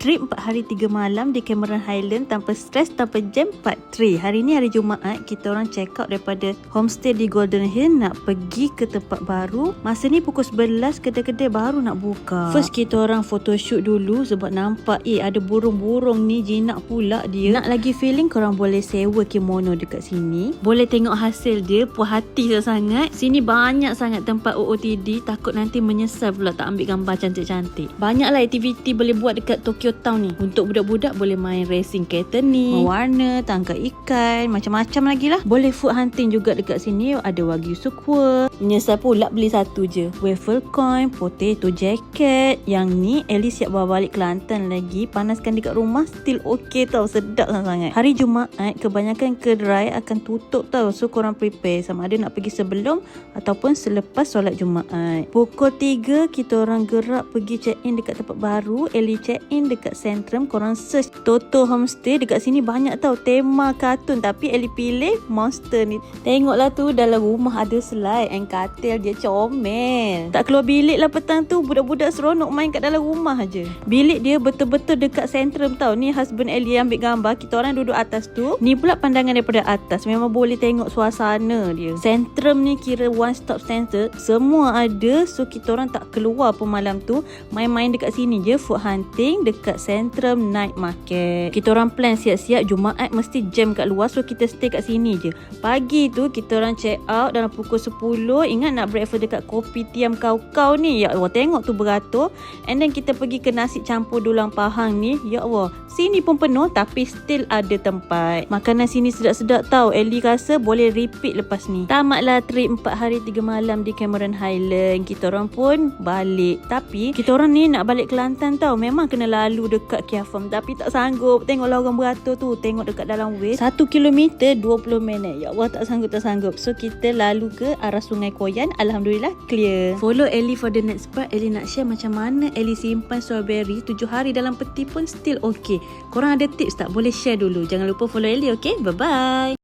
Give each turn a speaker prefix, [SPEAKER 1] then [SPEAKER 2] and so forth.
[SPEAKER 1] Trip 4 hari 3 malam di Cameron Highland tanpa stres, tanpa jam, part 3. Hari ni hari Jumaat, kita orang check out daripada homestay di Golden Hill nak pergi ke tempat baru. Masa ni pukul 11, kedai-kedai baru nak buka. First kita orang photoshoot dulu sebab nampak ada burung-burung ni jinak pula dia. Nak lagi feeling, korang boleh sewa kimono dekat sini. Boleh tengok hasil dia, puas hati sangat. Sini banyak sangat tempat OOTD, takut nanti menyesal pula tak ambil gambar cantik-cantik. Banyaklah aktiviti boleh buat dekat Tokyo Town ni. Untuk budak-budak boleh main racing kereta ni, mewarna, tangkap ikan, macam-macam lagi lah. Boleh food hunting juga dekat sini. Ada Wagyu Sukwa. Menyesal pula beli satu je. Waffle coin, potato jacket. Yang ni Ellie siap bawa balik Kelantan lagi. Panaskan dekat rumah still okay tau. Sedap sangat. Hari Jumaat kebanyakan kedai akan tutup tau. So korang prepare sama ada nak pergi sebelum ataupun selepas solat Jumaat. Pukul 3 kita orang gerak pergi check in dekat tempat baru. Ellie check in dekat Centrum. Korang search Toto Homestay. Dekat sini banyak tau tema kartun, tapi Ellie pilih Monster ni. Tengoklah tu, dalam rumah ada slide and katil, dia comel. Tak keluar bilik lah petang tu. Budak-budak seronok main kat dalam rumah je. Bilik dia betul-betul dekat Centrum tau. Ni husband Ellie ambil gambar. Kita orang duduk atas tu. Ni pula pandangan daripada atas. Memang boleh tengok suasana dia. Centrum ni kira one stop center. Semua ada. So kita orang tak keluar pun malam tu. Main-main dekat sini je. Food hunting dekat Centrum Night Market. Kita orang plan siap-siap Jumaat mesti jam kat luar. So kita stay kat sini je. Pagi tu kita orang check out dalam pukul 10. Ingat nak breakfast dekat Kopi Tiam Kau-Kau ni. Ya Allah, tengok tu beratur. And then kita pergi ke nasi campur dulang Pahang ni. Ya Allah, sini pun penuh tapi still ada tempat. Makanan sini sedap-sedap tau. Ellie rasa boleh repeat lepas ni. Tamatlah trip 4 hari 3 malam di Cameron Highland. Kita orang pun balik. Tapi kita orang ni nak balik Kelantan tau. Memang kena lalu dekat Kia Farm, tapi tak sanggup. Tengoklah orang beratur tu. Tengok dekat dalam Waze 1 kilometer 20 minit. Ya Allah, tak sanggup. So kita lalu ke arah Sungai Koyan. Alhamdulillah clear. Follow Ellie for the next part. Ellie nak share macam mana Ellie simpan strawberry 7 hari dalam peti pun still okay. Korang ada tips tak? Boleh share dulu. Jangan lupa follow Ellie, okay? Bye-bye.